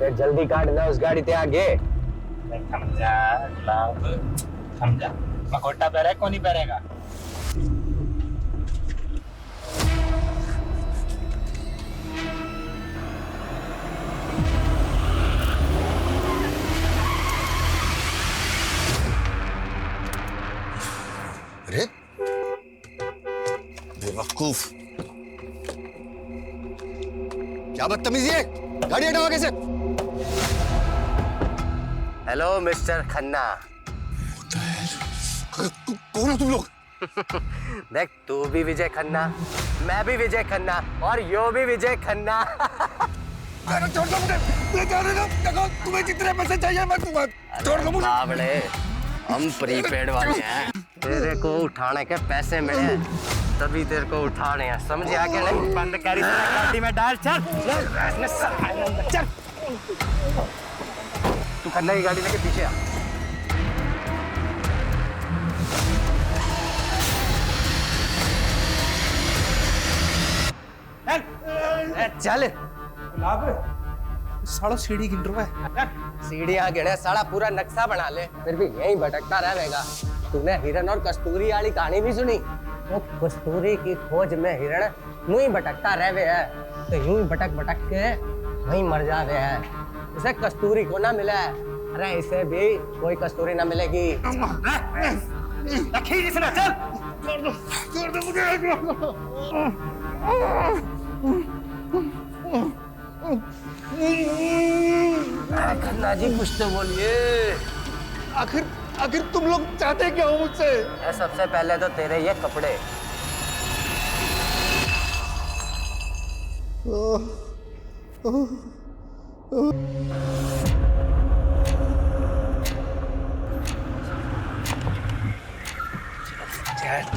फिर जल्दी काटना उस गाड़ी ते आगे। समझा गुलाब, समझा। मकोटा पहरे कौन नहीं पहरेगा? अरे बेवकूफ, क्या बदतमीजी है? गाड़ी हटाओ आगे से। Hello mister Khanna. कौन हो तुम लोग? देख, तू भी विजय खन्ना, मैं भी विजय खन्ना और यो भी विजय खन्ना। छोड़ दो मुझे, मैं जा रहा हूं। देखो तुम्हें जितने पैसे चाहिए मैं दूंगा। छोड़ दो मुझे। बावड़े, हम प्रीपेड वाले हैं। तेरे को उठाने के पैसे मिले तभी तेरे को उठाने हैं, समझा क्या? नहीं बंद करी गाड़ी में डाल, चल चल। तू खन्ना की गाड़ी लेके पीछे आ। चल। साला सीढ़ी गिन रहा है। सीढ़ियाँ गिने, साला पूरा नक्शा बना ले, फिर भी यहीं भटकता रहेगा। तूने हिरण और कस्तूरी वाली कहानी भी सुनी? तो कस्तूरी की खोज में हिरण यूं ही भटकता रहे है, तो यूं ही भटक भटक के वहीं मर जावे है। इसे कस्तूरी को ना मिला है, अरे इसे भी कोई कस्तूरी ना मिलेगी। छोड़ दो मुझे। खन्ना जी कुछ तो बोलिए। आखिर तुम लोग चाहते क्या हो मुझसे? सबसे पहले तो तेरे ये कपड़े।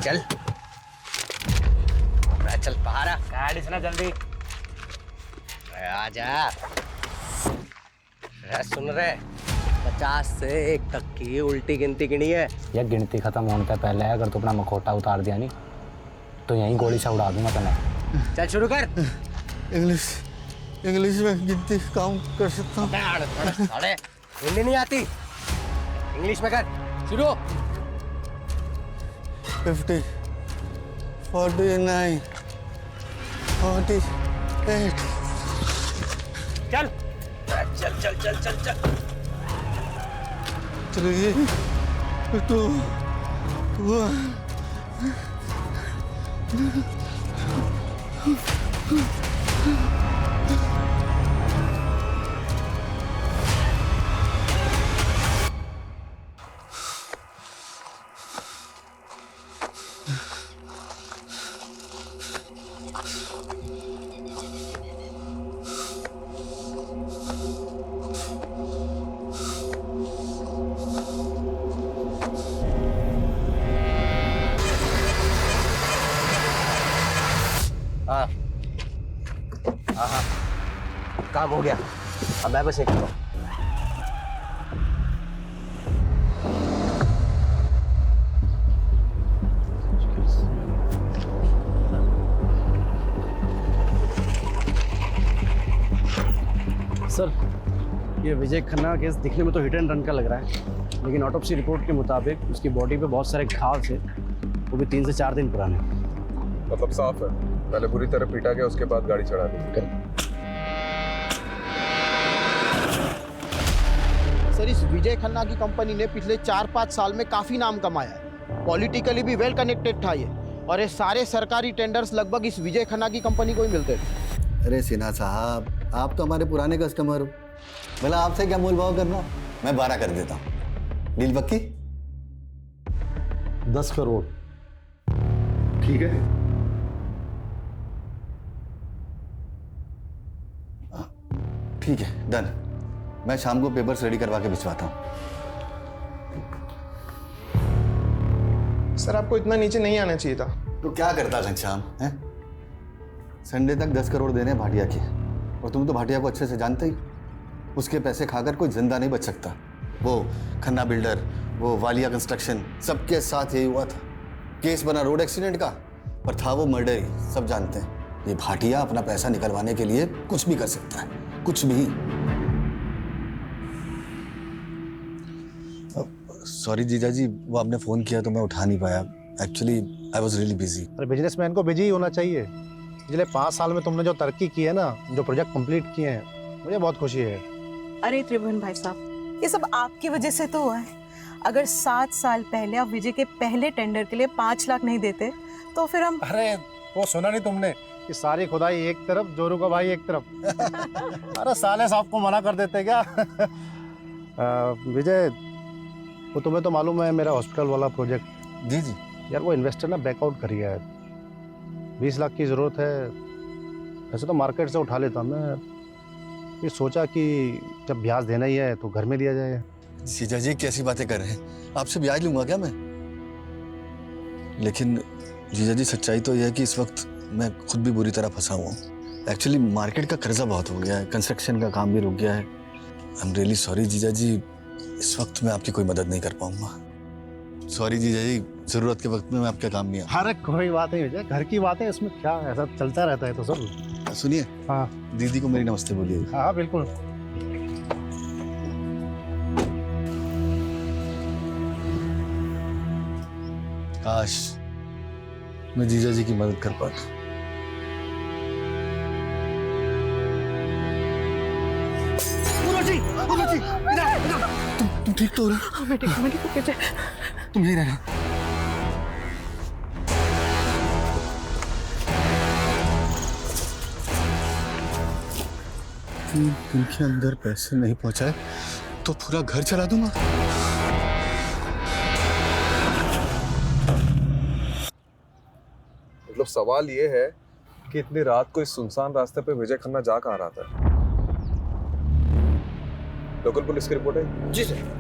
चल चल बाहर आ। गाड़ी से ना जल्दी। आजा। सुन रहे, 50 से 1 तक की उल्टी गिनती गिनी है। यह गिनती खत्म होने से पहले अगर तू अपना मखोटा उतार दिया नहीं तो यहीं गोली से उड़ा दूंगा तुम्हें। चल शुरू कर। इंग्लिश में गिनती काउंट कर सकता हूँ। अरे हिंदी नहीं आती, इंग्लिश में कर शुरू। 50, 49, 48। चल चल चल चल चल चल। 3, 2, 1। हाँ हाँ, काम हो गया, अब मैं बस निकलता हूँ। सर, ये विजय खन्ना केस दिखने में तो हिट एंड रन का लग रहा है, लेकिन ऑटोप्सी रिपोर्ट के मुताबिक उसकी बॉडी पे बहुत सारे घाव थे, वो भी 3 से 4 दिन पुराने। मतलब साफ है, पहले बुरी तरह पीटा गया, उसके बाद गाड़ी चढ़ा दी। सर, इस विजय खन्ना की कंपनी ने पिछले 4-5 साल में काफी नाम कमाया है। पॉलिटिकली भी वेल कनेक्टेड था ये, और ये सारे सरकारी टेंडर्स लगभग इस विजय खन्ना की कंपनी को ही मिलते थे। अरे सिन्हा साहब, आप तो हमारे पुराने कस्टमर हो, भला आपसे क्या मोल भाव करना? मैं 12 कर देता हूँ। डील पक्की? 10 करोड़। ठीक है। ठीक है, डन। मैं शाम को पेपर्स रेडी करवा के भिजवाता हूँ। सर, आपको इतना नीचे नहीं आना चाहिए था। तो क्या करता घनश्याम है? संडे तक 10 करोड़ देने भाटिया की, और तुम तो भाटिया को अच्छे से जानते ही। उसके पैसे खाकर कोई जिंदा नहीं बच सकता। वो खन्ना बिल्डर, वो वालिया कंस्ट्रक्शन, सबके साथ यही हुआ था। केस बना रोड एक्सीडेंट का, पर था वो मर्डर ही, सब जानते हैं। ये भाटिया अपना पैसा निकलवाने के लिए कुछ भी कर सकता है, कुछ भी। सॉरी जीजा जी, वो आपने फ़ोन किया तो मैं उठा नहीं पाया। Actually I was really busy. अरे बिजनेसमैन को बिजी ही होना चाहिए। पिछले 5 साल में तुमने जो तरक्की की है ना, जो प्रोजेक्ट कंप्लीट किए हैं, मुझे बहुत खुशी है। अरे त्रिभुवन भाई साहब, ये सब आपकी वजह से तो हुआ है। अगर 7 साल पहले आप विजय के पहले टेंडर के लिए 5 लाख नहीं देते तो फिर हम। अरे वो सुना नहीं तुमने कि सारी खुदाई एक तरफ, जोरू का भाई एक तरफ। अरे साले साहब को मना कर देते क्या? विजय, वो तुम्हें तो मालूम है मेरा हॉस्पिटल वाला प्रोजेक्ट। जी जी। यार वो इन्वेस्टर ना बैकआउट करी है। 20 लाख की ज़रूरत है। वैसे तो मार्केट से उठा लेता मैं, ये सोचा कि जब ब्याज देना ही है तो घर में दिया जाए। जीजा जी कैसी बातें कर रहे हैं, आपसे ब्याज लूंगा क्या मैं? लेकिन जीजा जी सच्चाई तो यह है कि इस वक्त मैं खुद भी बुरी तरह फंसा हुआ हूँ। एक्चुअली मार्केट का कर्जा बहुत हो गया है, कंस्ट्रक्शन का काम भी रुक गया है। आई एम रियली सॉरी जीजा जी, इस वक्त मैं आपकी कोई मदद नहीं कर पाऊंगा। सॉरी जीजा जी, जरूरत के वक्त में मैं आपके काम नहीं अरे कोई बात नहीं विजय, घर की बात है, इसमें क्या ऐसा चलता रहता है तो सब। आ। सुनिए, हाँ दीदी को मेरी नमस्ते बोलिए। हाँ बिल्कुल। काश मैं जीजा जी की मदद कर पाता। तुम ठीक तो हो रहा? मैं ठीक हूँ विजय। तुम यहीं रहना। तीन दिन के अंदर पैसे नहीं पहुंचाए तो पूरा घर चला दूंगा। मतलब सवाल ये है कि इतनी रात को इस सुनसान रास्ते पे विजय खन्ना जा कहाँ रहा था? लोकल पुलिस की रिपोर्ट है? जी सर।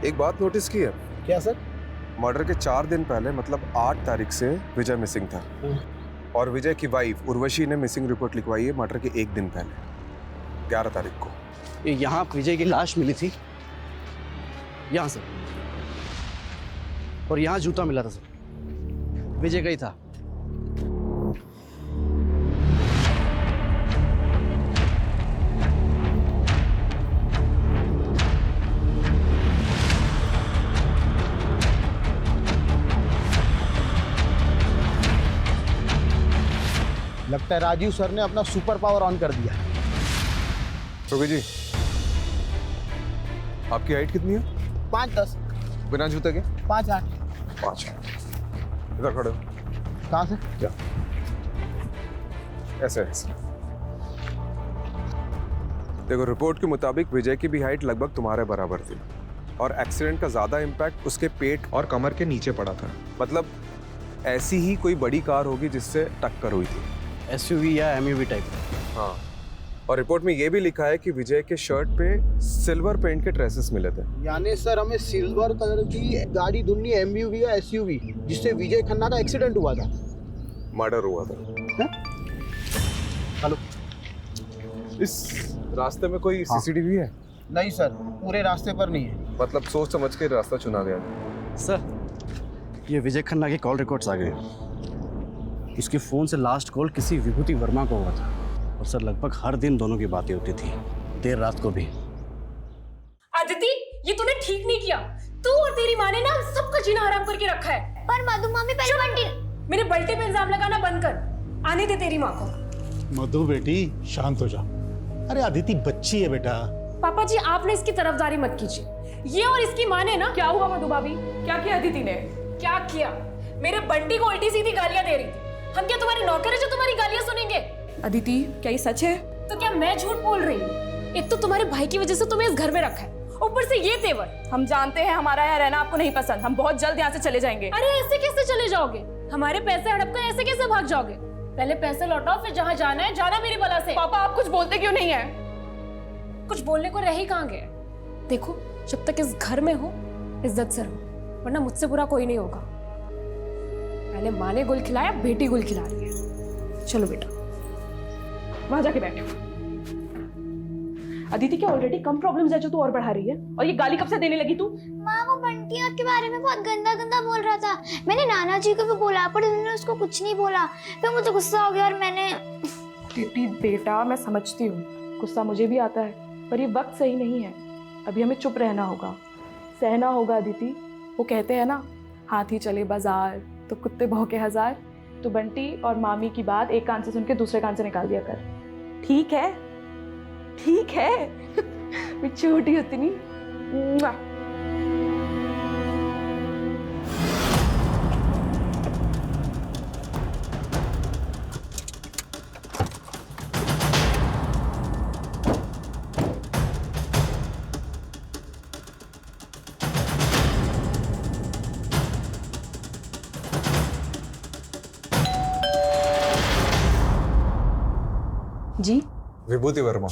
एक बात नोटिस की है? क्या सर? मर्डर के 4 दिन पहले मतलब 8 तारीख से विजय मिसिंग था और विजय की वाइफ उर्वशी ने मिसिंग रिपोर्ट लिखवाई है मर्डर के 1 दिन पहले 11 तारीख को। ये यहाँ विजय की लाश मिली थी, यहाँ सर, और यहाँ जूता मिला था सर, विजय का ही था। लगता है राजीव सर ने अपना सुपर पावर ऑन कर दिया। रोगी जी, आपकी हाइट कितनी है? 5'10", बिना जूते के? 5'8". 5। इधर खड़े हो। कहाँ से? क्या? ऐसे। देखो, रिपोर्ट के मुताबिक विजय की भी हाइट लगभग तुम्हारे बराबर थी और एक्सीडेंट का ज्यादा इम्पैक्ट उसके पेट और कमर के नीचे पड़ा था। मतलब ऐसी ही कोई बड़ी कार होगी जिससे टक्कर हुई थी। SUV या MUV टाइप। हाँ, और रिपोर्ट में यह भी लिखा है कि विजय के शर्ट पे सिल्वर पेंट के ट्रेसेस मिले थे। यानी सर हमें सिल्वर कलर की गाड़ी ढूंढनी है, MUV या SUV, जिससे विजय खन्ना का एक्सीडेंट हुआ था। मर्डर हुआ था। हेलो, इस रास्ते में कोई CCTV है? नहीं सर, पूरे रास्ते पर नहीं है। मतलब सोच समझ के रास्ता चुना गया। सर, ये विजय खन्ना के कॉल रिकॉर्ड्स आ गए। इसके फ़ोन से लास्ट कॉल किसी विभूति वर्मा को हुआ था और सर लगभग हर दिन दोनों की बातें होती थी, देर रात को भी। आदिति, ये तूने ठीक नहीं किया। तू और तेरी माँ ने ना सबका जीना हराम करके रखा है। पर मधु मामी पहले बंटी। मेरे बल्टे पे इल्जाम लगाना बंद कर। आने दे तेरी माँ को। मधु बेटी शांत हो जा। अरे अदिति बच्ची है बेटा। पापा जी, आपने इसकी तरफदारी मत कीजिए। ये और इसकी माँ ने ना। क्या हुआ मधु भाभी? क्या किया अदिति ने? क्या किया? मेरे बंटी को उल्टी सीधी गालियां दे रही थी। हम क्या तुम्हारे नौकर है जो तुम्हारी गालियां सुनेंगे? अदिति, क्या ये सच है? तो क्या मैं झूठ बोल रही हूँ? एक तो तुम्हारे भाई की वजह से तुम्हें इस घर में रखा है, ऊपर से ये तेवर। हम जानते हैं हमारा यहाँ रहना आपको नहीं पसंद। हम बहुत जल्द यहाँ से चले जाएंगे। अरे ऐसे कैसे चले जाओगे? हमारे पैसे हड़प कर ऐसे कैसे भाग जाओगे? पहले पैसे लौटाओ, फिर जहाँ जाना है जाना मेरी बला से। पापा आप कुछ बोलते क्यों नहीं है? कुछ बोलने को रह ही कहाँ गए? देखो, जब तक इस घर में हो इज्जत से रहो, वरना मुझसे बुरा कोई नहीं होगा। पहले माँ ने गुल खिलाया, बेटी गुल खिला रही है। चलो बेटा, वहां जाके बैठो। अदिति, क्या ऑलरेडी कम प्रॉब्लम्स है जो तू और बढ़ा रही है? और ये गाली कब से देने लगी तू? माँ, वो बंटी के बारे में बहुत गंदा गंदा बोल रहा था। मैंने नाना जी को भी बोला पर उन्होंने उसको कुछ नहीं बोला। फिर मुझे गुस्सा हो गया और मैंने। बेटी बेटा, मैं समझती हूँ गुस्सा मुझे भी आता है, पर ये वक्त सही नहीं है। अभी हमें चुप रहना होगा, सहना होगा अदिति। वो कहते हैं ना, हाथी चले बाजार तो कुत्ते भौंके हजार। तो बंटी और मामी की बात एक कान से सुन के दूसरे कान से निकाल दिया कर। ठीक है, ठीक है। मैं छोटी होती नहीं। मुआ। जी विभूति वर्मा।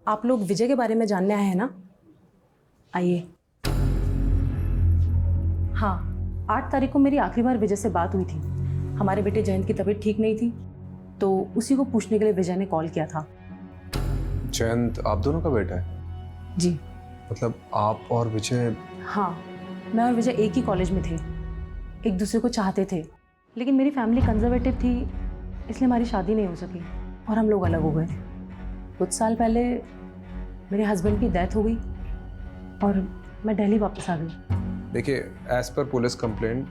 आप लोग विजय के बारे में जानने आए हैं ना? आइए। हाँ, 8 तारीख को मेरी आखिरी बार विजय से बात हुई थी। हमारे बेटे जयंत की तबीयत ठीक नहीं थी, तो उसी को पूछने के लिए विजय ने कॉल किया था। जयंत आप दोनों का बेटा है? जी। मतलब आप और विजय? हाँ, मैं और विजय एक ही कॉलेज में थे, एक दूसरे को चाहते थे, लेकिन मेरी फैमिली कंजर्वेटिव थी, इसलिए हमारी शादी नहीं हो सकी और हम लोग अलग हो गए। कुछ साल पहले मेरे हस्बैंड की डेथ हो गई और मैं दिल्ली वापस आ गई। देखिए, एज पर पुलिस कंप्लेंट,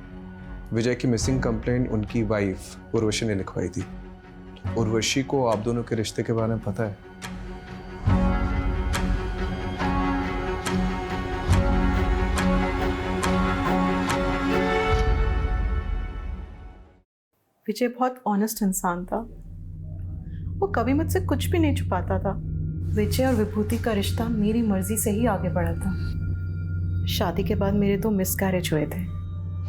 विजय की मिसिंग कंप्लेंट उनकी वाइफ उर्वशी ने लिखवाई थी। उर्वशी को आप दोनों के रिश्ते के बारे में पता है? विजय बहुत ऑनेस्ट इंसान था। वो कभी मुझसे कुछ भी नहीं छुपाता था। विजय और विभूति का रिश्ता मेरी मर्जी से ही आगे बढ़ा था। शादी के बाद मेरे 2 मिसकैरेज हुए थे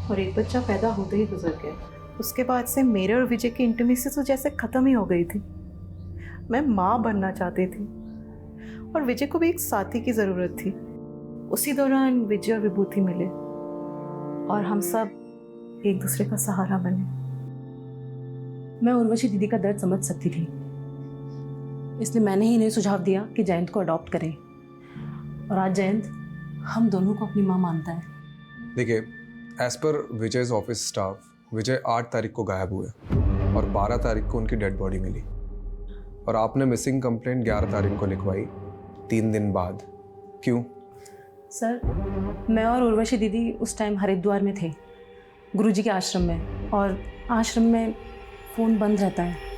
और एक बच्चा पैदा होते ही गुजर गया। उसके बाद से मेरे और विजय की इंटीमेसी तो जैसे ख़त्म ही हो गई थी। मैं माँ बनना चाहती थी और विजय को भी एक साथी की ज़रूरत थी। उसी दौरान विजय और विभूति मिले और हम सब एक दूसरे का सहारा बने। मैं उर्वशी दीदी का दर्द समझ सकती थी, इसलिए मैंने ही इन्हें सुझाव दिया कि जयंत को अडॉप्ट करें, और आज जयंत हम दोनों को अपनी माँ मानता है। देखिए, as per Vijay's office staff, विजय 8 तारीख को गायब हुए और 12 तारीख को उनकी डेड बॉडी मिली, और आपने मिसिंग कंप्लेंट 11 तारीख को लिखवाई, 3 दिन बाद। क्यों? सर, मैं और उर्वशी दीदी उस टाइम हरिद्वार में थे, गुरुजी के आश्रम में, और आश्रम में फ़ोन बंद रहता है।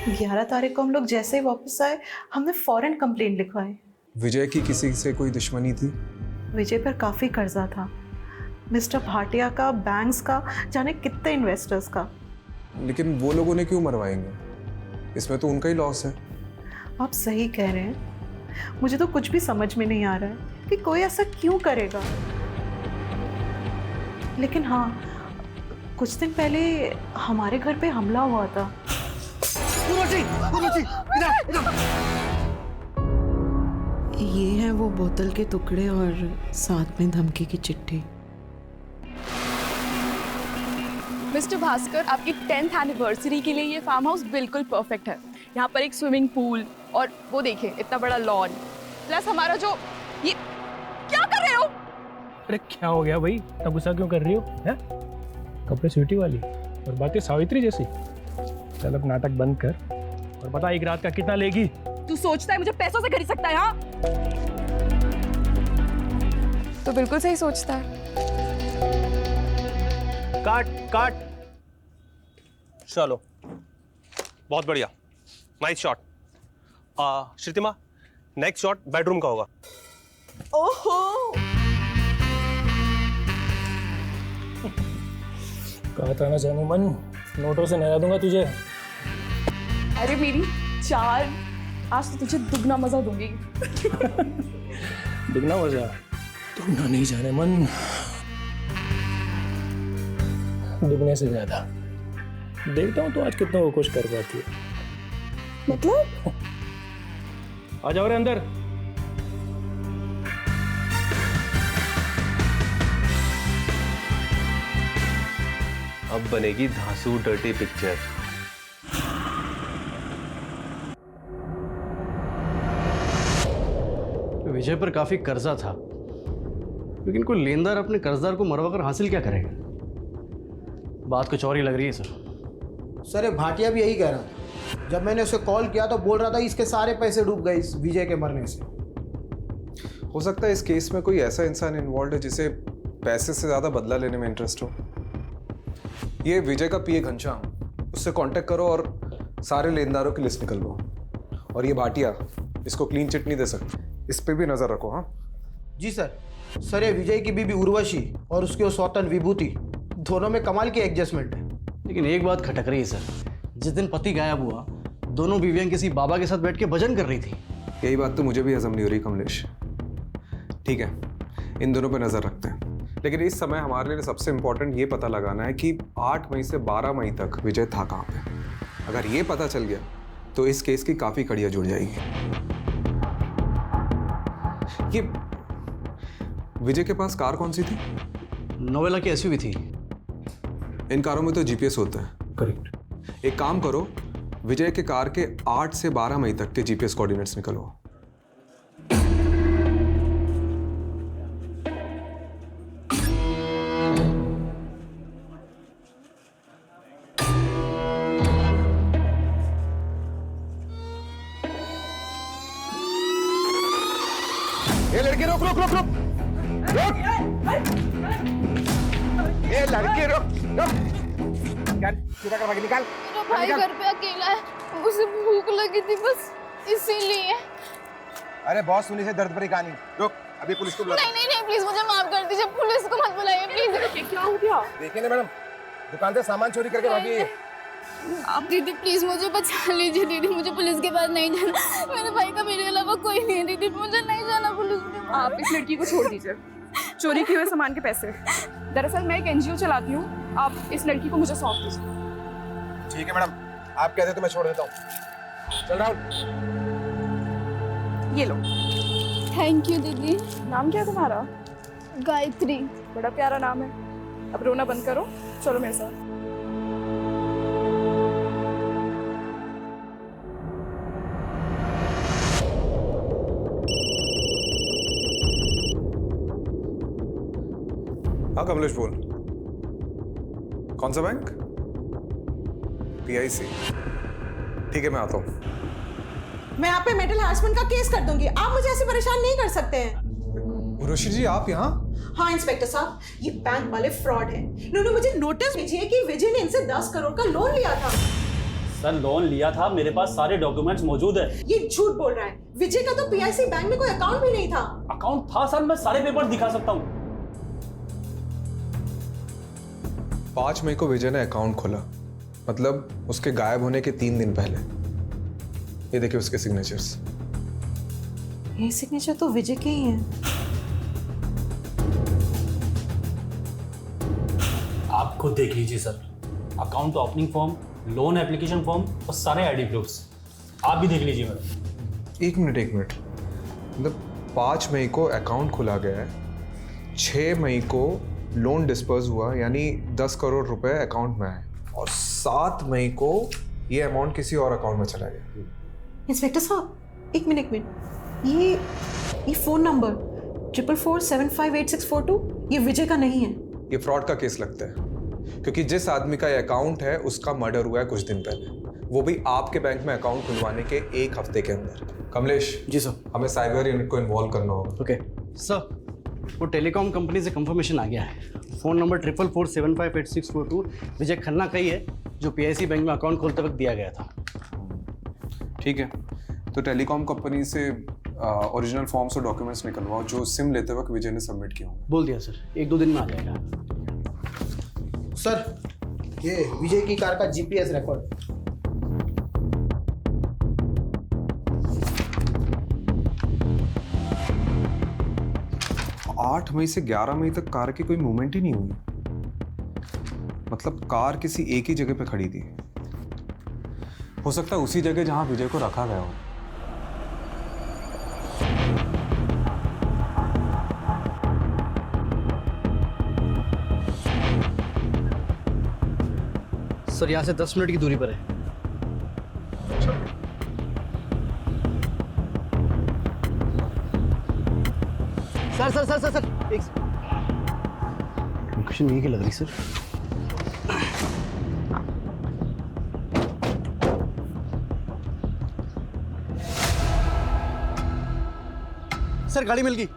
11 तारीख को हम लोग जैसे ही वापस आए, हमने फौरन कंप्लेंट लिखवाई। विजय की किसी से कोई दुश्मनी थी? विजय पर काफ़ी कर्जा था, मिस्टर भाटिया का, बैंक्स का, जाने कितने इन्वेस्टर्स का। लेकिन वो लोगों ने क्यों मरवाएंगे? इसमें तो उनका ही लॉस है। आप सही कह रहे हैं। मुझे तो कुछ भी समझ में नहीं आ रहा है कि कोई ऐसा क्यों करेगा। लेकिन हाँ, कुछ दिन पहले हमारे घर पे हमला हुआ था। ये हैं वो बोतल के टुकड़े और साथ में धमकी की चिट्ठी। मिस्टर भास्कर, आपकी 10th एनिवर्सरी के लिए ये फार्म हाउस बिल्कुल परफेक्ट है। यहाँ पर एक स्विमिंग पूल और वो देखिए इतना बड़ा लॉन, प्लस हमारा जो ये क्या कर रहे हो? अरे क्या हो गया भाई, इतना गुस्सा क्यों कर रही हो? हैं? कपड़े स्वीटी वाली और बातें सावित्री जैसी। चल अब नाटक बंद कर और बता एक रात का कितना लेगी? तू सोचता है मुझे पैसों से खरीद सकता है? हाँ, तो बिल्कुल सही सोचता है। काट काट। चलो, बहुत बढ़िया, nice shot. Shrutima, next shot bedroom का होगा। ओहो, कहा था ना जाने मन, नोटों से नहला दूंगा तुझे। अरे मेरी चार, आज तो तुझे दुगना मजा दूंगी। दुगना मजा? दुगना नहीं जाने मन, दुगने से ज्यादा। देखता हूँ तो आज कितना वो खुश कर पाती है। मतलब? आ जाओ रे अंदर। अब बनेगी धांसू डर्टी पिक्चर। विजय पर काफी कर्जा था, लेकिन कोई लेनदार अपने कर्जदार को मरवा कर हासिल क्या करेगा? बात कुछ और ही लग रही है सर। सर ये भाटिया भी यही कह रहा था। जब मैंने उसे कॉल किया तो बोल रहा था इसके सारे पैसे डूब गए इस विजय के मरने से। हो सकता है इस केस में कोई ऐसा इंसान इन्वॉल्व है जिसे पैसे से ज़्यादा बदला लेने में इंटरेस्ट हो। ये विजय का पीए घनश्याम, उससे कांटेक्ट करो और सारे लेनदारों की लिस्ट निकलवाओ। और ये भाटिया, इसको क्लीन चिट नहीं दे सकते, इस पे भी नज़र रखो। हाँ जी सर। सर ये विजय की बीबी उर्वशी और उसके वो सौतन विभूति, दोनों में कमाल की एडजस्टमेंट है। लेकिन एक बात खटक रही है सर, जिस दिन पति गायब हुआ दोनों बीवियां किसी बाबा के साथ बैठ के भजन कर रही थी। यही बात तो मुझे भी हजम नहीं हो रही कमलेश। ठीक है, इन दोनों पे नज़र रखते हैं, लेकिन इस समय हमारे लिए सबसे इंपॉर्टेंट ये पता लगाना है कि 8 मई से 12 मई तक विजय था कहाँ पे। अगर ये पता चल गया तो इस केस की काफ़ी कड़ियाँ जुड़ जाएगी। ये विजय के पास कार कौन सी थी? नोवेला की एसयूवी थी। इन कारों में तो जीपीएस होता है। करेक्ट। एक काम करो, विजय के कार के 8 से 12 मई तक के जीपीएस कोऑर्डिनेट्स निकलवाओ। ये लड़की रुक रुक रुक रुक रुक, ये लड़की रुक रुक, निकाल सीधा कर, निकाल। मेरा भाई घर पे अकेला है, उसे भूख लगी थी बस इसीलिए। अरे बहुत सुनी से दर्द भरी कहानी। रुक, अभी पुलिस को बुला। नहीं नहीं नहीं, प्लीज मुझे माफ कर दीजिए, पुलिस को मत बुलाइए प्लीज। क्या हो गया? देखिए ना मैडम, दुकान से सामान चोरी करके भागी है। आप दीदी प्लीज मुझे बचा लीजिए दीदी, मुझे पुलिस के पास नहीं जाना। मेरे भाई का मेरे अलावा कोई नहीं है दीदी, मुझे नहीं जाना पुलिस के पास। आप इस लड़की को छोड़ दीजिए, चोरी किए हुए सामान के पैसे। दरअसल मैं एक एनजीओ चलाती हूँ, आप इस लड़की को मुझे सौंप दीजिए। ठीक है मैडम, आप कहते तो मैं छोड़ देता हूँ। चल राहुल। ये लो। थैंक यू दीदी। नाम क्या है तुम्हारा? गायत्री। बड़ा प्यारा नाम है। अब रोना बंद करो, चलो मेरे साथ। हाँ कमलेश बोल। कौन सा बैंक? PIC। ठीक है मैं आता हूँ। मैं आप पे मेंटल हैरेसमेंट का केस कर दूंगी, आप मुझे ऐसे परेशान नहीं कर सकते हैं। उर्वशी जी आप यहाँ? हाँ इंस्पेक्टर साहब, ये बैंक वाले फ्रॉड हैं। इन्होंने मुझे नोटिस भेजी है कि विजय ने इनसे 10 करोड़ का लोन लिया था। सर लोन लिया था, मेरे पास सारे डॉक्यूमेंट्स मौजूद है। ये झूठ बोल रहा है। विजय का तो PIC बैंक में कोई अकाउंट भी नहीं था। अकाउंट था सर, मैं सारे पेपर दिखा सकता हूँ। 5 मई को विजय ने अकाउंट खोला, मतलब उसके गायब होने के 3 दिन पहले। ये देखिए उसके सिग्नेचर्स। ये सिग्नेचर तो विजय के ही हैं। आप खुद देख लीजिए sir, account opening form, loan application form और सारे आईडी प्रूफ्स आप भी देख लीजिए मैडम। एक मिनट, मतलब 5 मई को अकाउंट खुला गया है, 6 मई को लोन डिस्पर्स हुआ, यानी 10 करोड़ रुपए अकाउंट में आए, और 7 मई को ये अमाउंट किसी और अकाउंट में चला गया। इंस्पेक्टर साहब एक मिनट, ये फोन नंबर 4447588642 ये विजय का नहीं है। ये फ्रॉड का केस लगता है, क्योंकि जिस आदमी का ये अकाउंट है उसका मर्डर हुआ है कुछ दिन पहले, वो भी आपके बैंक में अकाउंट खुलवाने के 1 हफ्ते के अंदर। कमलेश जी सर। हमें साइबर यूनिट को इन्वॉल्व करना होगा। ओके सर, वो टेलीकॉम कंपनी से कंफर्मेशन आ गया है। फ़ोन नंबर 4447588642 विजय खन्ना का ही है, जो PIC बैंक में अकाउंट खोलते वक्त दिया गया था। ठीक है, तो टेलीकॉम कंपनी से ओरिजिनल फॉर्म्स और डॉक्यूमेंट्स निकलवाओ जो सिम लेते वक्त विजय ने सबमिट किया होंगे। बोल दिया सर, 1-2 दिन में आ जाएगा। सर ये विजय की कार का GPS रिकॉर्ड। आठ मई से 11 मई तक कार की कोई मूवमेंट ही नहीं हुई, मतलब कार किसी एक ही जगह पे खड़ी थी। हो सकता है उसी जगह जहां विजय को रखा गया हो। सर यहाँ से 10 मिनट की दूरी पर है। सर एक लोकेशन यहीं की लग रही सर। सर गाड़ी मिल गई।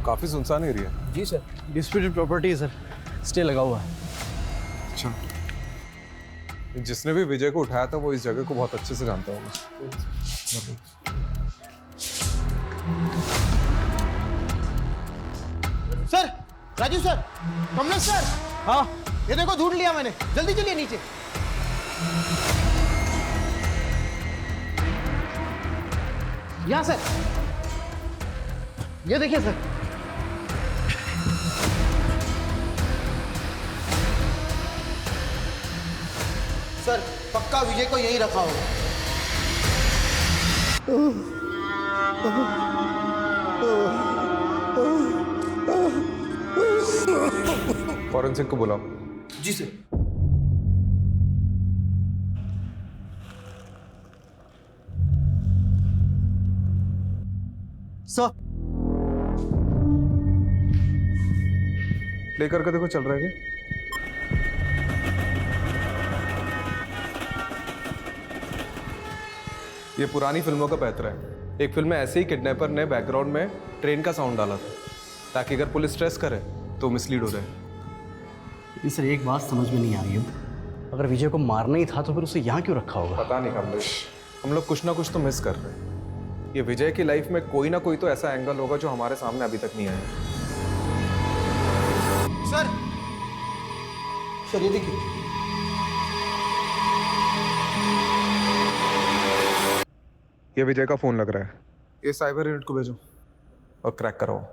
काफी सुनसान एरिया। जी सर, डिस्प्यूटेड प्रॉपर्टी है सर, स्टे लगा हुआ है। अच्छा, जिसने भी विजय को उठाया था वो इस जगह को बहुत अच्छे से जानता होगा। Sir, Raju sir, Kamlesh sir. हाँ, ये देखो ढूंढ लिया मैंने, जल्दी चलिए नीचे। यहाँ सर, ये देखिए सर। सर पक्का विजय को यहीं रखा होगा। फॉरेंसिक को बुलाओ। जी सर। सर प्ले करके देखो चल रहा है क्या? ये पुरानी फिल्मों का पैतरा है। एक फिल्म में ऐसे ही किडनैपर ने बैकग्राउंड में ट्रेन का साउंड डाला था ताकि अगर पुलिस स्ट्रेस करे तो मिसलीड हो जाए। लेकिन सर एक बात समझ में नहीं आ रही है, अगर विजय को मारना ही था तो फिर उसे यहाँ क्यों रखा होगा? पता नहीं कमलेश, हम लोग कुछ ना कुछ तो मिस कर रहे हैं। ये विजय की लाइफ में कोई ना कोई तो ऐसा एंगल होगा जो हमारे सामने अभी तक नहीं आया। सर, सर ये देखिए। ये विजय का फोन लग रहा है। ये साइबर यूनिट को भेजो और क्रैक कराओ।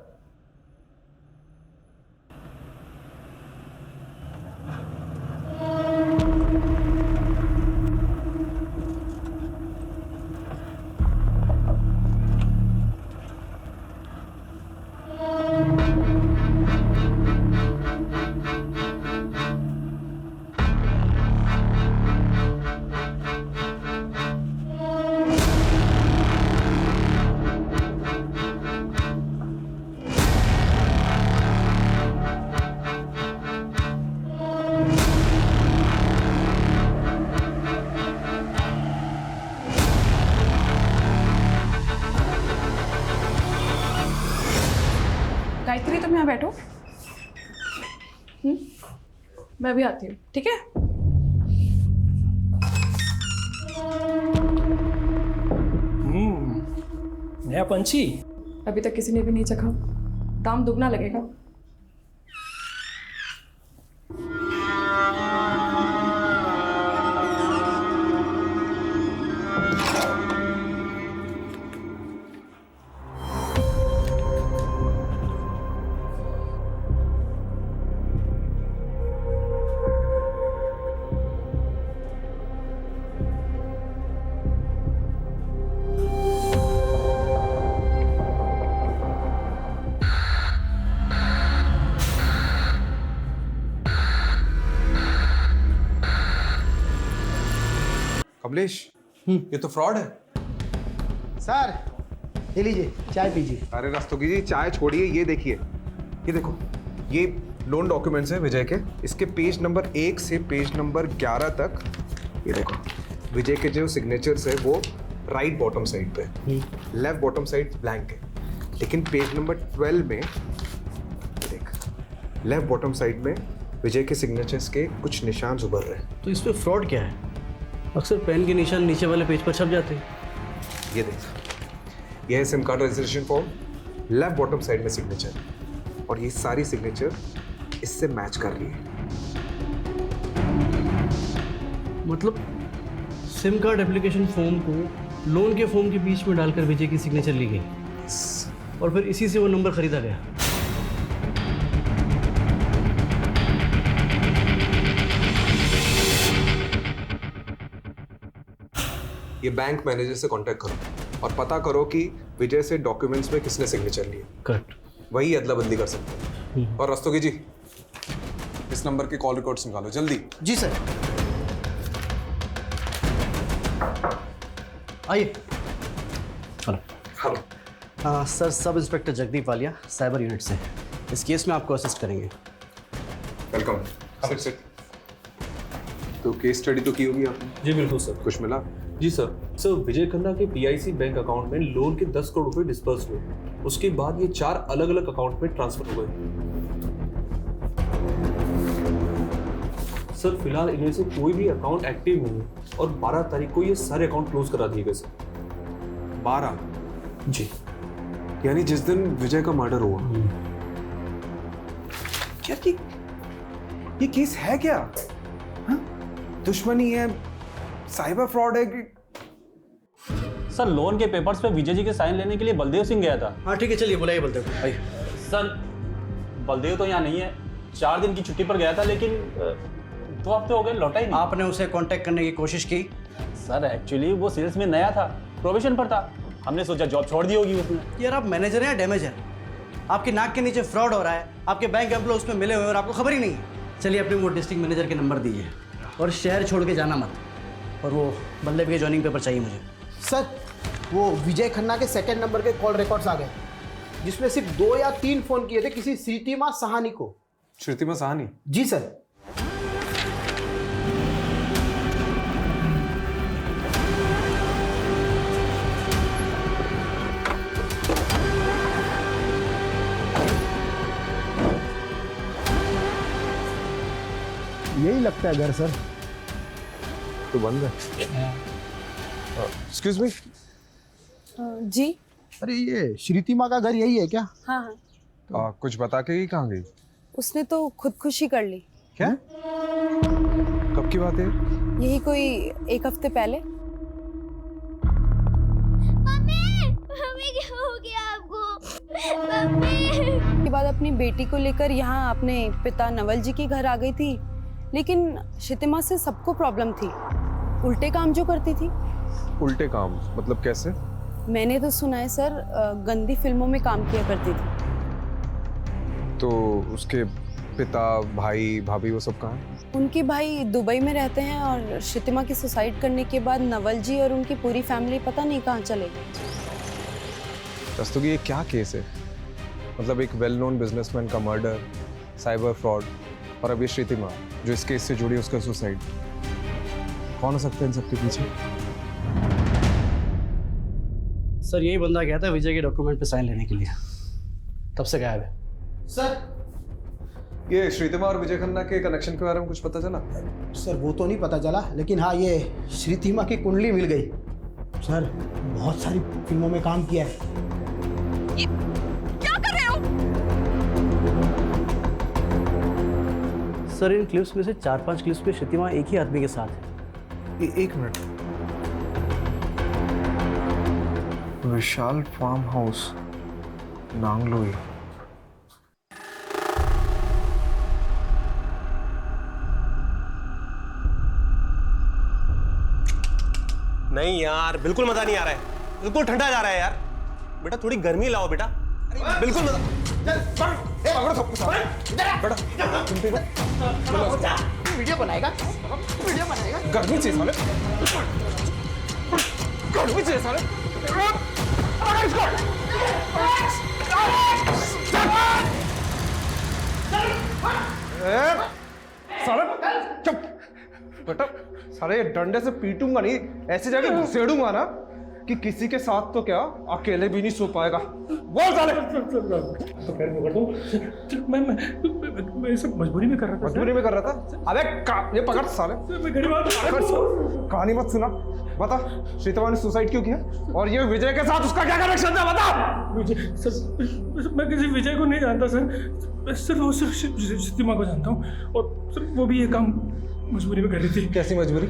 गायत्री तुम यहाँ बैठो। मैं भी आती हूँ, ठीक है? नया पंछी अभी तक किसी ने भी नहीं चखा, दाम दुगना लगेगा। कमलेश, ये तो फ्रॉड है। सर ये लीजिए चाय पीजिए। अरे रस्तोगी जी, चाय छोड़िए, ये देखिए, ये देखो, ये लोन डॉक्यूमेंट्स हैं विजय के। इसके पेज नंबर 1 से पेज नंबर 11 तक ये देखो, विजय के जो सिग्नेचर्स है वो राइट बॉटम साइड पे, लेफ्ट बॉटम साइड ब्लैंक है। लेकिन पेज नंबर 12 में देख, लेफ्ट बॉटम साइड में विजय के सिग्नेचर्स के कुछ निशान उभर रहे हैं। तो इसमें फ्रॉड क्या है? अक्सर पेन के निशान नीचे वाले पेज पर छप जाते हैं। ये देख, यह है SIM card registration form, left bottom side में सिग्नेचर, और ये सारी सिग्नेचर इससे मैच कर रही है। मतलब सिम कार्ड एप्लीकेशन फॉर्म को लोन के फॉर्म के बीच में डालकर विजय की सिग्नेचर ली गई और फिर इसी से वो नंबर खरीदा गया। ये बैंक मैनेजर से कांटेक्ट करो और पता करो कि विजय से डॉक्यूमेंट्स में किसने सिग्नेचर लिए। कट वही अदला बदली कर सकते हैं। और रस्तोगी जी, इस नंबर के कॉल रिकॉर्ड्स निकालो जल्दी। जी सर। आइए। Hello. Sir, sub inspector Jagdeep Walia cyber unit से इस केस में आपको असिस्ट करेंगे। वेलकम। वेलकम। सिट। तो केस स्टडी तो की होगी आपने? जी बिल्कुल सर। कुछ मिला? जी सर विजय खन्ना के पीआईसी बैंक अकाउंट में लोन के 10 करोड़ रुपए डिस्पर्स हुए। उसके बाद ये 4 अलग अलग अकाउंट में ट्रांसफर हो गए। सर फिलहाल इनमें से कोई भी अकाउंट एक्टिव नहीं है और 12 तारीख को ये सारे अकाउंट क्लोज करा दिए गए सर। 12? जी। यानी जिस दिन विजय का मर्डर हुआ। क्या ये केस है क्या? हाँ? दुश्मनी है, साइबर फ्रॉड है कि सर लोन के पेपर्स पे विजय जी के साइन लेने के लिए बलदेव सिंह गया था। हाँ ठीक है, चलिए बुलाइए बलदेव भाई। सर बलदेव तो यहाँ नहीं है, 4 दिन की छुट्टी पर गया था, लेकिन 2 हफ्ते हो गए लौटा ही नहीं। आपने उसे कांटेक्ट करने की कोशिश की? सर एक्चुअली वो सेल्स में नया था, प्रोबेशन पर था, हमने सोचा जॉब छोड़ दी होगी उसने। यार आप मैनेजर हैं या डैमेजर? आपके नाक के नीचे फ्रॉड हो रहा है, आपके बैंक एम्प्लॉय उसमें मिले हुए और आपको खबर ही नहीं है। चलिए अपने वो डिस्ट्रिक्ट मैनेजर के नंबर दीजिए और शहर छोड़ के जाना मत। और वो बल्देव के जॉइनिंग पेपर चाहिए मुझे। सर वो विजय खन्ना के सेकंड नंबर के कॉल रिकॉर्ड्स आ गए, जिसमें सिर्फ 2 या 3 फोन किए थे किसी श्रीतिमा साहनी को। श्रुतिमा साहनी? जी सर। यही लगता है घर सर। तो बंद है। Excuse me. जी। अरे ये श्रीतिमा का घर यही है क्या? हाँ हाँ। कुछ बता के ही कहाँ गई? उसने तो खुदकुशी कर ली। क्या? कब की बात है? यही कोई 1 हफ्ते पहले। मम्मी क्या हो गया आपको? मम्मी। के बाद अपनी बेटी को लेकर यहाँ अपने पिता नवल जी के घर आ गई थी, लेकिन श्रीतिमा से सबको प्रॉब्लम थी, उल्टे काम जो करती थी। उल्टे काम मतलब कैसे? मैंने तो सुना है सर, गंदी फिल्मों में काम किया करती थी। तो उसके पिता, भाई, भाभी वो सब कहाँ हैं? उनके भाई दुबई में रहते हैं और श्रीतिमा की सुसाइड करने के बाद नवल जी और उनकी पूरी फैमिली पता नहीं कहाँ चले गए। रस्तोगी ये क्या केस है? मतलब एक वेल नोन बिजनेसमैन का मर्डर, साइबर फ्रॉड और अब ये श्रीतिमा जो इस केस से जुड़ी उसका सुसाइड। कौन हो सकता है इन सबके पीछे? सर यही बंदा गया था विजय के डॉक्यूमेंट पे साइन लेने के लिए, तब से गायब है। सर ये श्रीतिमा और विजय खन्ना के कनेक्शन के बारे में कुछ पता चला? सर वो तो नहीं पता चला, लेकिन हाँ ये श्रीतिमा की कुंडली मिल गई। सर बहुत सारी फिल्मों में काम किया है। ये क्या कर रहे हो? सर इन क्लिप्स में से 4-5 क्लिप्स पे श्रीतिमा एक ही आदमी के साथ है। एक मिनट। विशाल फार्म हाउस, नांगलोई। नहीं यार बिल्कुल मजा नहीं आ रहा है, बिल्कुल ठंडा जा रहा है यार। बेटा थोड़ी गर्मी लाओ बेटा, बिल्कुल मजा। वीडियो बनाएगा, वीडियो बनाएगा। गर्मी चाहिए साले, गर्मी चाहिए साले। साले चुप बेटा, साले ये डंडे से पीटूंगा नहीं, ऐसी जगह घुसेड़ूंगा ना कि किसी के साथ तो क्या अकेले भी नहीं सो पाएगा। बोल साले। तो खैर मैं कर दूं। मैं सब मजबूरी में कर रहा था। मजबूरी में कर रहा था? अबे ये पकड़ साले। मैं गरीब आदमी। कहानी मत सुना, बता श्रीतिमा ने सुसाइड क्यों किया और ये विजय के साथ उसका क्या कनेक्शन था? बता। विजय सर, मैं किसी विजय को नहीं जानता सर, सिर्फ श्रीतिमा को जानता हूँ और सर वो भी ये काम मजबूरी में कर रही थी। कैसी मजबूरी?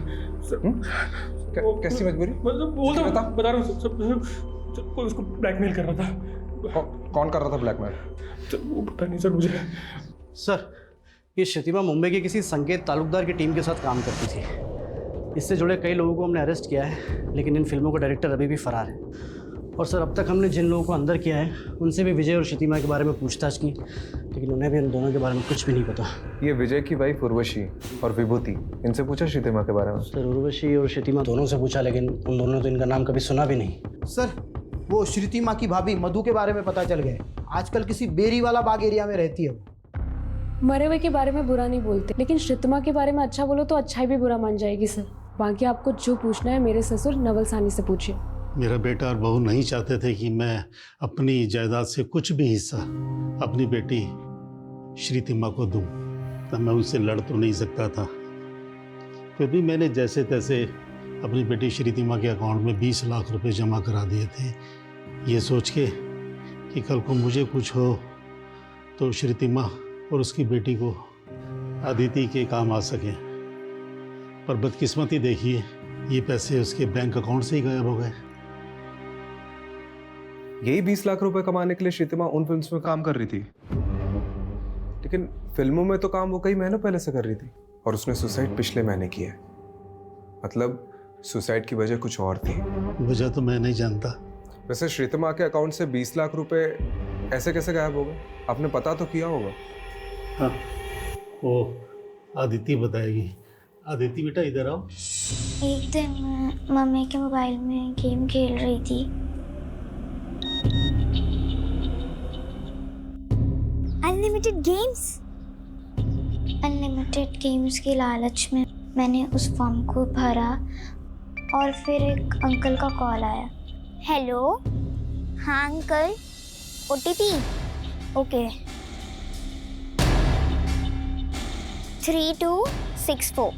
कैसी मजबूरी? बता रहा हूँ सर, कोई उसको ब्लैकमेल कर रहा था। कौन कर रहा था ब्लैकमेल? वो पता नहीं सर मुझे। सर ये श्रीतिमा मुंबई के किसी संकेत तालुकदार की टीम के साथ काम करती थी। इससे जुड़े कई लोगों को हमने अरेस्ट किया है, लेकिन इन फिल्मों का डायरेक्टर अभी भी फरार है। और सर अब तक हमने जिन लोगों को अंदर किया है उनसे भी विजय और श्रीतिमा के बारे में पूछताछ की, लेकिन उन्हें भी इन दोनों के बारे में कुछ भी नहीं पता। ये विजय की वाइफ उर्वशी और विभूति, इनसे पूछा श्रीतिमा के बारे में? सर उर्वशी और श्रीतिमा दोनों से पूछा, लेकिन उन दोनों ने तो इनका नाम कभी सुना भी नहीं। सर वो श्रीतिमा की भाभी मधु के बारे में पता चल गया, आजकल किसी बेरी वाला बाग एरिया में रहती है वो। मरे हुए के बारे में बुरा नहीं बोलते, लेकिन श्रीतिमा के बारे में अच्छा बोलो तो अच्छाई भी बुरा मान जाएगी सर। बाकी आपको जो पूछना है मेरे ससुर नवल सानी से पूछिए। मेरा बेटा और बहू नहीं चाहते थे कि मैं अपनी जायदाद से कुछ भी हिस्सा अपनी बेटी श्रीतिमा को दूं, तब मैं उनसे लड़ तो नहीं सकता था। फिर भी मैंने जैसे तैसे अपनी बेटी श्रीतिमा के अकाउंट में 20 लाख रुपए जमा करा दिए थे, ये सोच के कि कल को मुझे कुछ हो तो श्रीतिमा और उसकी बेटी को अदिति के काम आ सके। पर बदकिस्मती देखिए, ये पैसे उसके बैंक अकाउंट से ही गायब हो गए। यही 20 लाख रुपए कमाने के लिए श्रीतिमा उन फिल्म्स में काम कर रही थी, लेकिन फिल्मों में तो काम वो कई महीनों पहले से कर रही थी और उसने सुसाइड पिछले महीने की है। मतलब सुसाइड की वजह कुछ और थी। वजह तो मैं नहीं जानता। वैसे श्रीतिमा के अकाउंट से 20 लाख रुपए ऐसे कैसे गायब हो गए? आपने पता तो किया होगा। हाँ, वो आदिति बताएगी। आदिति बेटा इधर आओ। एक दिन मम्मी के मोबाइल में गेम खेल रही थी। अनलिमिटेड गेम्स की लालच में मैंने उस फॉर्म को भरा और फिर एक अंकल का कॉल आया। हेलो, हाँ अंकल, OTP, ओके, 3264।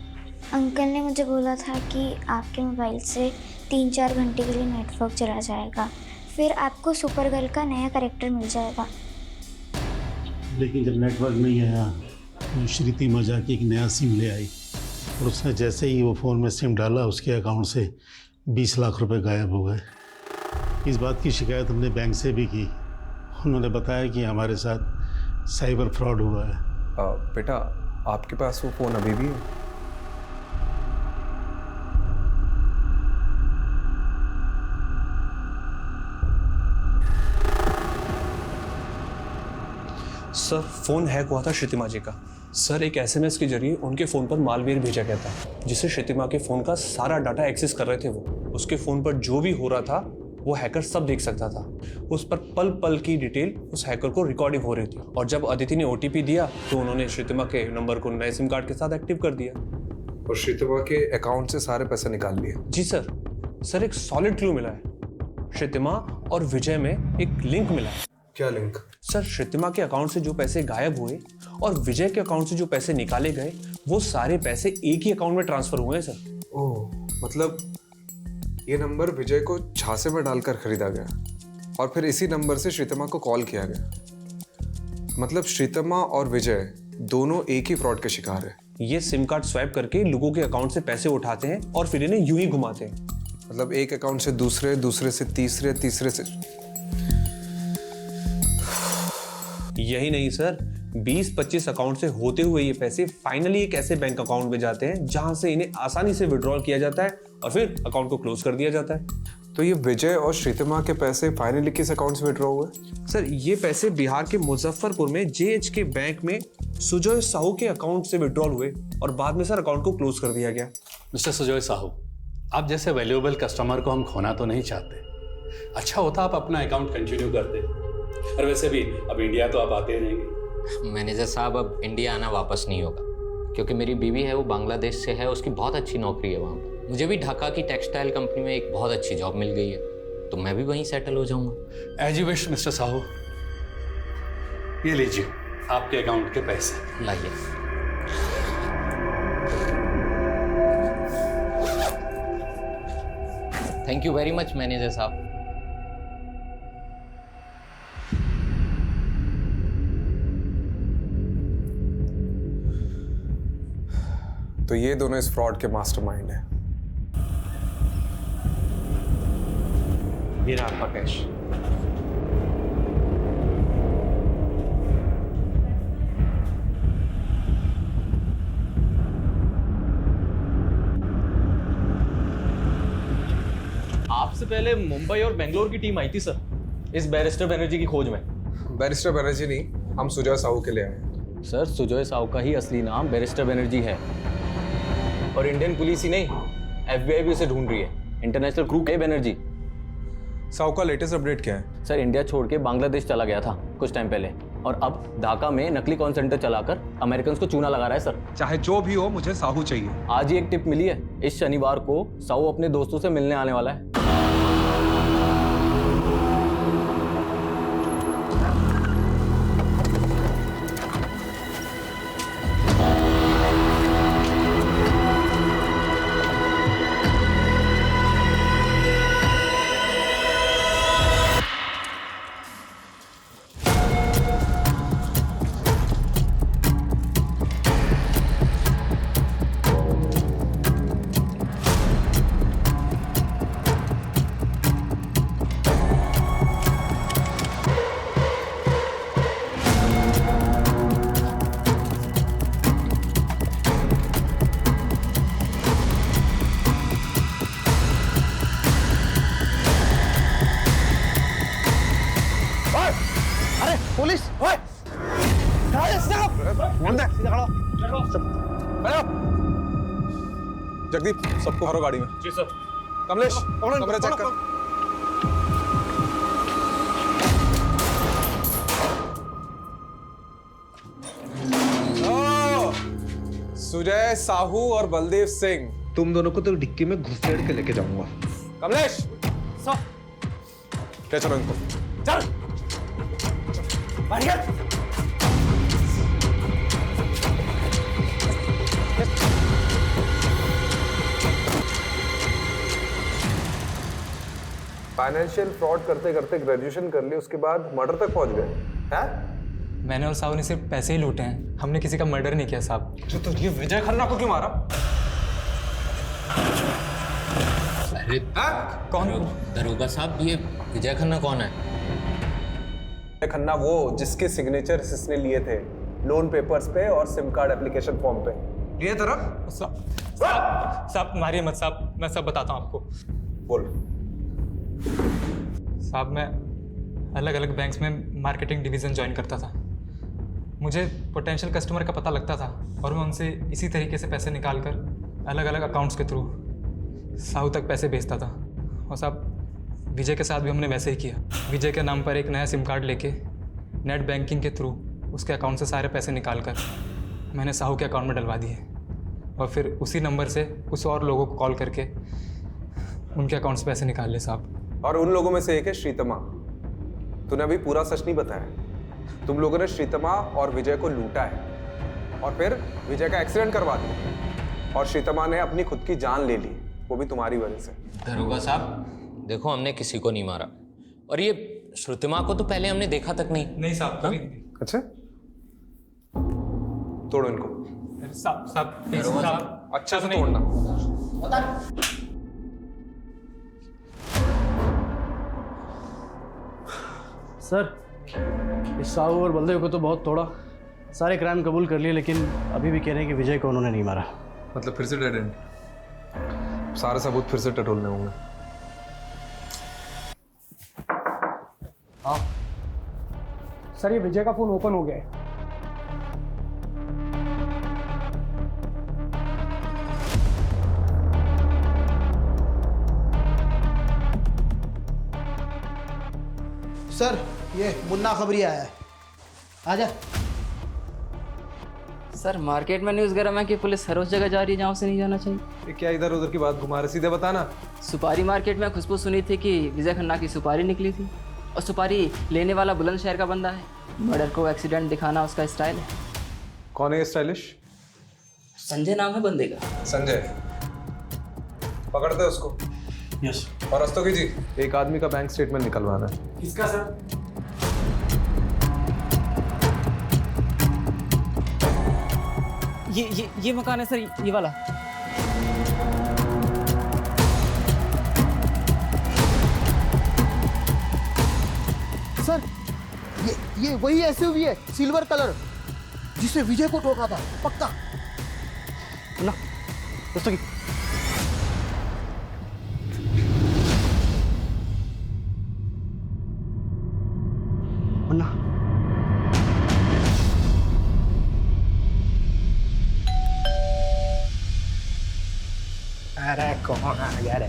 अंकल ने मुझे बोला था कि आपके मोबाइल से 3-4 घंटे के लिए नेटवर्क चला जाएगा, फिर आपको सुपर गर्ल का नया कैरेक्टर मिल जाएगा। लेकिन जब नेटवर्क नहीं आया तो श्रीतिमा जाके एक नया सिम ले आई और उसने जैसे ही वो फ़ोन में सिम डाला उसके अकाउंट से 20 लाख रुपए गायब हो गए। इस बात की शिकायत हमने बैंक से भी की। उन्होंने बताया कि हमारे साथ साइबर फ्रॉड हुआ है। बेटा, आपके पास वो फ़ोन अभी भी है? सर, फ़ोन हैक हुआ था श्रीतिमा जी का। सर, एक SMS के जरिए उनके फ़ोन पर मालवेयर भेजा गया था, जिससे श्रीतिमा के फ़ोन का सारा डाटा एक्सेस कर रहे थे वो। उसके फ़ोन पर जो भी हो रहा था वो हैकर सब देख सकता था। उस पर पल पल की डिटेल उस हैकर को रिकॉर्डिंग हो रही थी। और जब अदिति ने OTP दिया तो उन्होंने श्रीतिमा के नंबर को नए सिम कार्ड के साथ एक्टिव कर दिया और श्रीतिमा के अकाउंट से सारे पैसे निकाल लिए। जी सर। सर, एक सॉलिड क्लू मिला है। श्रीतिमा और विजय में एक लिंक मिला है। क्या लिंक? सर, श्रीतिमा के अकाउंट से जो पैसे गायब हुए और विजय के अकाउंट से जो पैसे निकाले गए, वो सारे पैसे एक ही अकाउंट में ट्रांसफर हुए हैं सर। ओह, मतलब ये नंबर विजय को झांसे में डालकर खरीदा गया और फिर इसी नंबर से श्रीतिमा को कॉल किया गया। मतलब श्रीतिमा और विजय दोनों एक ही फ्रॉड के शिकार हैं। ये सिम कार्ड स्वैप करके लोगों के अकाउंट से पैसे उठाते हैं और फिर इन्हें यूं ही घुमाते हैं। मतलब एक अकाउंट से दूसरे, दूसरे से तीसरे, तीसरे से। यही नहीं सर, 20-25 अकाउंट से होते हुए ये पैसे फाइनली एक ऐसे बैंक अकाउंट में जाते हैं जहां से इन्हें आसानी से विड्रॉल किया जाता है और फिर अकाउंट को क्लोज कर दिया जाता है। तो ये विजय और श्रीतिमा के पैसे फाइनली किस अकाउंट से विड्रॉ हुए? सर, ये पैसे बिहार के मुजफ्फरपुर में JH के बैंक में सुजय साहू के अकाउंट से विड्रॉल हुए और बाद में सर अकाउंट को क्लोज कर दिया गया। मिस्टर सुजय साहू, आप जैसे वैल्यूएबल कस्टमर को हम खोना तो नहीं चाहते। अच्छा होता आप अपना अकाउंट कंटिन्यू करते। और वैसे भी अब इंडिया तो आप आते रहेंगे। मैनेजर साहब, अब इंडिया आना वापस नहीं होगा, क्योंकि मेरी बीवी है वो बांग्लादेश से है, उसकी बहुत अच्छी नौकरी है वहाँ पर। मुझे भी ढाका की टेक्सटाइल कंपनी में एक बहुत अच्छी जॉब मिल गई है, तो मैं भी वहीं सेटल हो जाऊँगा। As you wish mister Sahu. ये लीजिए आपके अकाउंट के पैसे। लाइए। Thank you very much manager साहब। तो ये दोनों इस फ्रॉड के मास्टरमाइंड हैं। ये रहा आपका कैश। आपसे पहले मुंबई और बेंगलोर की टीम आई थी सर, इस बैरिस्टर बनर्जी की खोज में। बैरिस्टर बनर्जी नहीं, हम सुजय साहू के लिए आए हैं। सर, सुजय साहू का ही असली नाम बैरिस्टर बनर्जी है और इंडियन पुलिस ही नहीं, FBI भी उसे ढूंढ रही है। इंटरनेशनल क्रू है बनर्जी। साहू का लेटेस्ट अपडेट क्या है? सर, इंडिया छोड़ के बांग्लादेश चला गया था कुछ टाइम पहले और अब ढाका में नकली कॉल सेंटर चलाकर अमेरिकन को चूना लगा रहा है सर। चाहे जो भी हो, मुझे साहू चाहिए। आज ही एक टिप मिली है, इस शनिवार को साहू अपने दोस्तों से मिलने आने वाला है। पुलिस जगदीप, सबको भरो गाड़ी में। जी सर। कमलेश, कमरे चेक कर। सुजय, साहू और बलदेव सिंह, तुम दोनों को तो डिक्की में घुसेड़ के लेके जाऊंगा। कमलेश सर, ले चलो इनको। चल बढ़िया। फाइनेंशियल फ्रॉड करते करते ग्रेजुएशन कर ली, उसके बाद मर्डर तक पहुंच गए हैं? मैंने और साहू ने सिर्फ पैसे ही लूटे हैं, हमने किसी का मर्डर नहीं किया साहब। तो ये विजय खन्ना को क्यों मारा? अरे कौन? दरोगा साहब, ये विजय खन्ना कौन है? विजय खन्ना वो जिसके सिग्नेचर इसने लिए थे लोन पेपर्स पे और सिम कार्ड एप्लीकेशन फॉर्म पे। लिए तरफ साहब मारिए मत साहब, मैं सब बताता हूँ आपको। बोल। साहब, मैं अलग अलग बैंक्स में मार्केटिंग डिवीज़न ज्वाइन करता था। मुझे पोटेंशियल कस्टमर का पता लगता था और मैं उनसे इसी तरीके से पैसे निकाल कर अलग अलग अकाउंट्स के थ्रू साहू तक पैसे भेजता था। और साहब, विजय के साथ भी हमने वैसे ही किया। विजय के नाम पर एक नया सिम कार्ड लेके नेट बैंकिंग के थ्रू उसके अकाउंट से सारे पैसे निकाल कर मैंने साहू के अकाउंट में डलवा दिए और फिर उसी नंबर से कुछ और लोगों को कॉल करके उनके अकाउंट से पैसे निकाल ले साहब। और उन लोगों में से एक है श्रीतमा। तूने अभी पूरा सच नहीं बताया। तुम लोगों ने श्रीतमा और विजय को लूटा है और फिर विजय का एक्सीडेंट करवा दिया और श्रीतमा ने अपनी खुद की जान ले ली, वो भी तुम्हारी वजह से। दरोगा साहब, देखो हमने किसी को नहीं मारा और ये श्रुतिमा को तो पहले हमने देखा तक नहीं। नहीं साहब, कभी नहीं। अच्छा, तोड़ो इनको। साहब अच्छा से तोड़ना। सर, इस साहू और बलदेव को तो बहुत तोड़ा, सारे क्राइम कबूल कर लिए, लेकिन अभी भी कह रहे हैं कि विजय को उन्होंने नहीं मारा। मतलब फिर से डेड एंड? सारे सबूत फिर से टटोलने होंगे। हाँ सर, ये विजय का फोन ओपन हो गया है। सर, ये मुन्ना खबरी आया है, आजा। सर, मार्केट में न्यूज़ गरम है कि पुलिस हर उस जगह जा रही है जहाँ उसे नहीं जाना चाहिए। ये क्या इधर उधर की बात घुमा रहे, सीधे बताना। सुपारी मार्केट में खुशबू सुनी थी कि विजय खन्ना की सुपारी निकली थी और सुपारी लेने वाला बुलंदशहर का बंदा है। मर्डर को एक्सीडेंट दिखाना उसका स्टाइल है। कौन है ये स्टाइलिश? संजय नाम है बंदे का। संजय, पकड़ते हैं उसको। यस। और रस्तोगी जी, एक आदमी का बैंक स्टेटमेंट निकलवाना है। किसका सर? ये मकान है सर, ये वाला। सर, ये वही एसयूवी है, सिल्वर कलर, जिसने विजय को ठोका था, पक्का। ना, दोस्तों की मुन्ना, अरे कौन आ गया रे?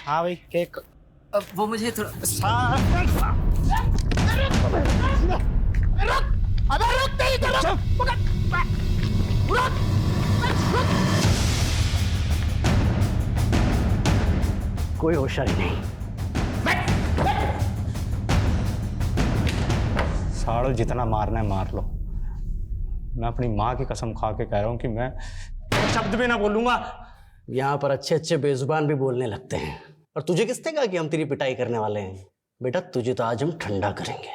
हाँ भाई, केक वो मुझे थोड़ा अबे रुक नहीं तो रुक। कोई होशियारी नहीं। साड़ो जितना मारना है मार लो। मैं अपनी माँ की कसम खा के कह रहा हूँ कि मैं शब्द भी ना बोलूंगा। यहाँ पर अच्छे अच्छे बेजुबान भी बोलने लगते हैं। और तुझे किसने कहा कि हम तेरी पिटाई करने वाले हैं? बेटा तुझे तो आज हम ठंडा करेंगे।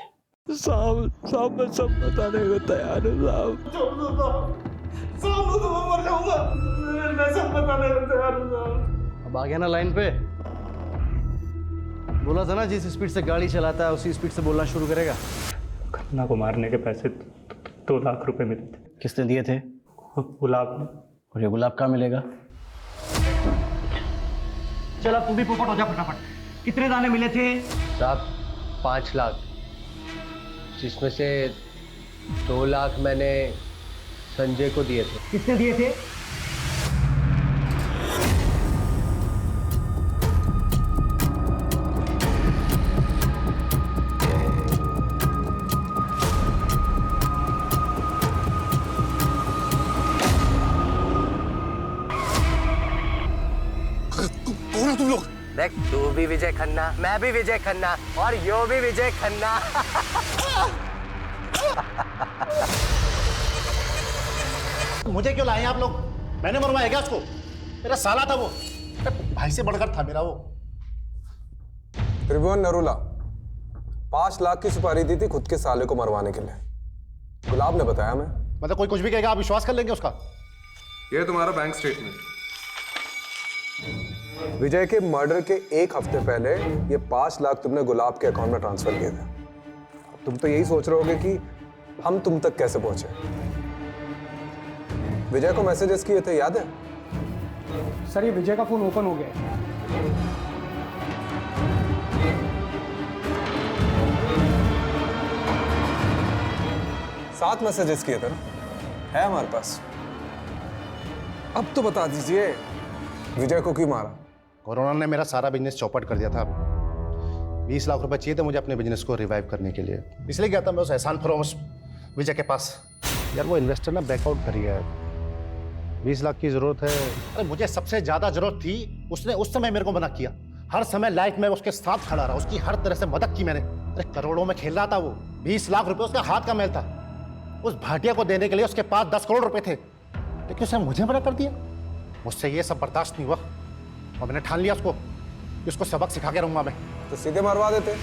साहब साहब मैं सब बताने को तैयार हूँ साहब। साहब तो मैं मर जाऊंगा। मैं सब बताने को तैयार हूँ साहब। अब आ गया ना लाइन पे? बोला था ना जिस स्पीड से गाड़ी चलाता है उसी स्पीड से बोलना शुरू करेगा। खन्ना को मारने के पैसे 2 लाख रुपए मिले थे। किसने दिए थे? गुलाब ने। और ये गुलाब कहाँ मिलेगा? चल अब तू भी पोपट हो जा फटाफट। कितने दाने मिले थे? साहब 5 लाख, जिसमें से 2 लाख मैंने संजय को दिए थे। कितने दिए थे? तुम लोग देख, तू भी विजय खन्ना, मैं भी विजय खन्ना और यो भी विजय खन्ना। मुझे क्यों लाए आप लोग? मैंने मरवाया क्या उसको? मेरा साला था वो, भाई से बढ़कर था मेरा वो। त्रिभुवन नरूला 5 लाख की सुपारी दी थी खुद के साले को मरवाने के लिए। गुलाब ने बताया मैं। मतलब कोई कुछ भी कहेगा आप विश्वास कर लेंगे उसका? ये तुम्हारा बैंक स्टेटमेंट। विजय के मर्डर के 1 हफ्ते पहले ये 5 लाख तुमने गुलाब के अकाउंट में ट्रांसफर किए थे। तुम तो यही सोच रहे होगे कि हम तुम तक कैसे पहुंचे। विजय को मैसेजेस किए थे, याद है? सर ये विजय का फोन ओपन हो गया है। 7 मैसेजेस किए थे ना, है हमारे पास। अब तो बता दीजिए विजय को क्यों मारा? कोरोना ने मेरा सारा बिजनेस चौपट कर दिया था। 20 लाख रुपए चाहिए थे मुझे अपने बिजनेस को रिवाइव करने के लिए, इसलिए गया था मैं उस एहसान फरोश विजय के पास। यार वो इन्वेस्टर ना बैकआउट कर गया है। 20 लाख की जरूरत है। अरे मुझे सबसे ज्यादा जरूरत थी, उसने उस समय मेरे को मना किया। हर समय लाइफ में उसके साथ खड़ा रहा, उसकी हर तरह से मदद की मैंने। अरे करोड़ों में खेल रहा था वो। 20 लाख रुपए उसका हाथ का मैल था। उस भाटिया को देने के लिए उसके पास 10 करोड़ रुपए थे, लेकिन उसने मुझे मना कर दिया। मुझसे ये सब बर्दाश्त नहीं हुआ और मैंने ठान लिया उसको सबक सिखा के रहूंगा मैं। तो सीधे मरवा देते हैं?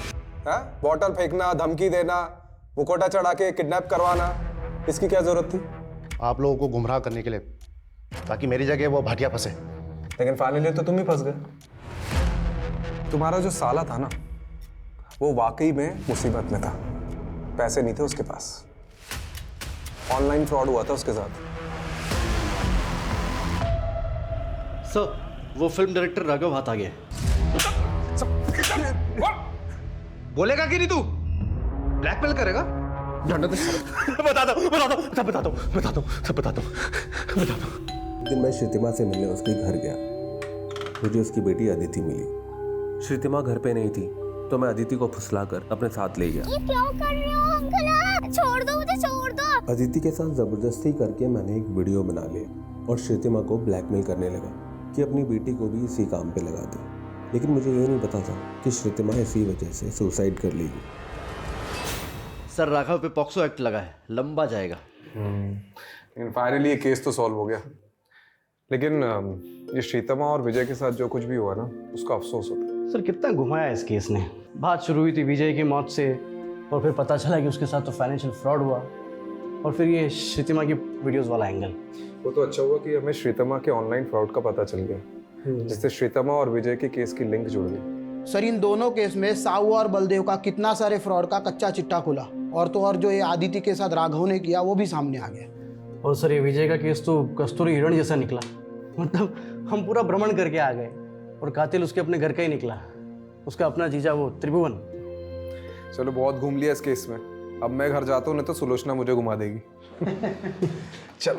बॉटल फेंकना, धमकी देना, मुकोटा चढ़ा के किडनैप करवाना, इसकी क्या जरूरत थी? आप लोगों को गुमराह करने के लिए, ताकि मेरी जगह वो भाटिया फंसे। लेकिन फाइनली तो तुम ही फंस गए। तुम्हारा जो साला था ना, वो वाकई में मुसीबत में था। पैसे नहीं थे उसके पास, ऑनलाइन फ्रॉड हुआ था उसके साथ। सर वो फिल्म डायरेक्टर राघव हाथ आ गया। बोलेगा कि नहीं तू? ब्लैकमेल करेगा? बता दो। दिन मैं श्रुतिमा से मिलने उसके घर गया। मुझे उसकी बेटी अदिति मिली। श्रुतिमा घर पे नहीं थी तो मैं अदिति को फुसलाकर अपने साथ ले गया। ये क्यों कर रहे हो अंकल? छोड़ दो मुझे, छोड़ दो। अदिति के साथ जबरदस्ती करके मैंने एक वीडियो बना लिया और श्रुतिमा को ब्लैकमेल करने लगा कि अपनी बेटी को भी इसी काम पे लगा दे। लेकिन मुझे ये नहीं पता था कि श्रुतिमा इसी वजह से सुसाइड कर लेगी। सर राघव पे पॉक्सो एक्ट लगा है, लंबा जाएगा। लेकिन फाइनली ये केस तो सॉल्व हो गया। लेकिन ये श्रीतमा और विजय के साथ जो कुछ भी हुआ ना, उसका अफसोस होता है। सर कितना घुमाया इस केस ने। बात शुरू हुई थी विजय की मौत से, और फिर पता चला कि उसके साथ तो फाइनेंशियल फ्रॉड हुआ, और फिर ये श्रुतिमा की वीडियोस वाला एंगल। वो तो अच्छा हुआ कि हमें श्रीतमा के ऑनलाइन फ्रॉड का पता चल गया, जिससे श्रीतमा और विजय के केस की लिंक जुड़ गई। सर इन दोनों केस में साहू और बलदेव का कितना सारे फ्रॉड का कच्चा चिट्टा खुला, और तो और जो ये आदिति के साथ राघव ने किया वो भी सामने आ गया। और सर ये विजय का केस तो कस्तूरी हिरण जैसा निकला। मतलब हम पूरा भ्रमण करके आ गए और कातिल उसके अपने घर का ही निकला, उसका अपना जीजा वो त्रिभुवन। चलो बहुत घूम लिया इस केस में, अब मैं घर जाता हूँ, नहीं तो सुलोचना मुझे घुमा देगी। चलो।